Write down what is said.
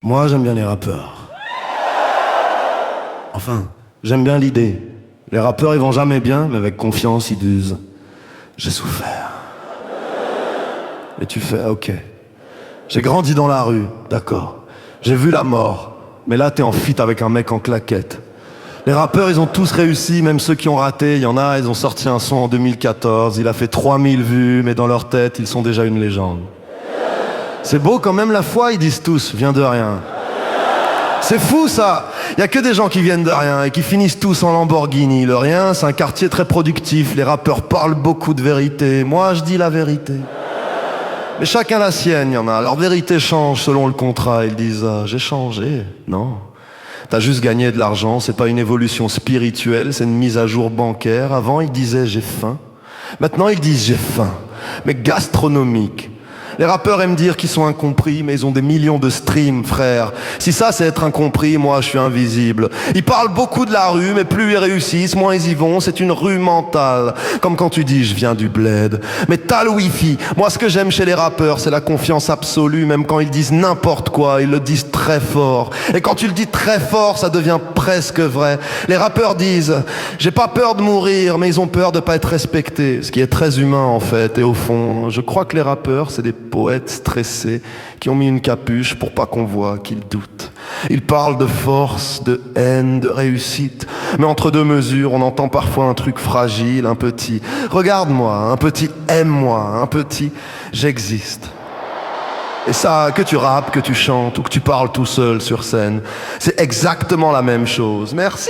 Moi, j'aime bien les rappeurs. Enfin, j'aime bien l'idée. Les rappeurs, ils vont jamais bien, mais avec confiance, ils disent « J'ai souffert. » Et tu fais « Ok. J'ai grandi dans la rue, d'accord. J'ai vu la mort. Mais là, t'es en feat avec un mec en claquette. » Les rappeurs, ils ont tous réussi, même ceux qui ont raté. Il y en a, ils ont sorti un son en 2014. Il a fait 3000 vues, mais dans leur tête, ils sont déjà une légende. C'est beau quand même, la foi, ils disent tous « Viens de rien. » C'est fou ça. Il y a que des gens qui viennent de rien et qui finissent tous en Lamborghini. Le rien, c'est un quartier très productif. Les rappeurs parlent beaucoup de vérité. Moi, je dis la vérité. Mais chacun la sienne, il y en a. Leur vérité change selon le contrat. Ils disent j'ai changé. Non. T'as juste gagné de l'argent. C'est pas une évolution spirituelle, c'est une mise à jour bancaire. Avant, ils disaient j'ai faim. Maintenant, ils disent j'ai faim. Mais gastronomique. Les rappeurs aiment dire qu'ils sont incompris, mais ils ont des millions de streams, frère. Si ça, c'est être incompris, moi, je suis invisible. Ils parlent beaucoup de la rue, mais plus ils réussissent, moins ils y vont. C'est une rue mentale. Comme quand tu dis, je viens du bled. Mais t'as le wifi. Moi, ce que j'aime chez les rappeurs, c'est la confiance absolue. Même quand ils disent n'importe quoi, ils le disent très fort. Et quand tu le dis très fort, ça devient presque vrai. Les rappeurs disent, j'ai pas peur de mourir, mais ils ont peur de pas être respectés. Ce qui est très humain, en fait. Et au fond, je crois que les rappeurs, c'est des poètes stressés qui ont mis une capuche pour pas qu'on voit qu'ils doutent. Ils parlent de force, de haine, de réussite. Mais entre deux mesures, on entend parfois un truc fragile, un petit « regarde-moi », un petit « aime-moi », un petit « j'existe ». Et ça, que tu rappes, que tu chantes ou que tu parles tout seul sur scène, c'est exactement la même chose. Merci.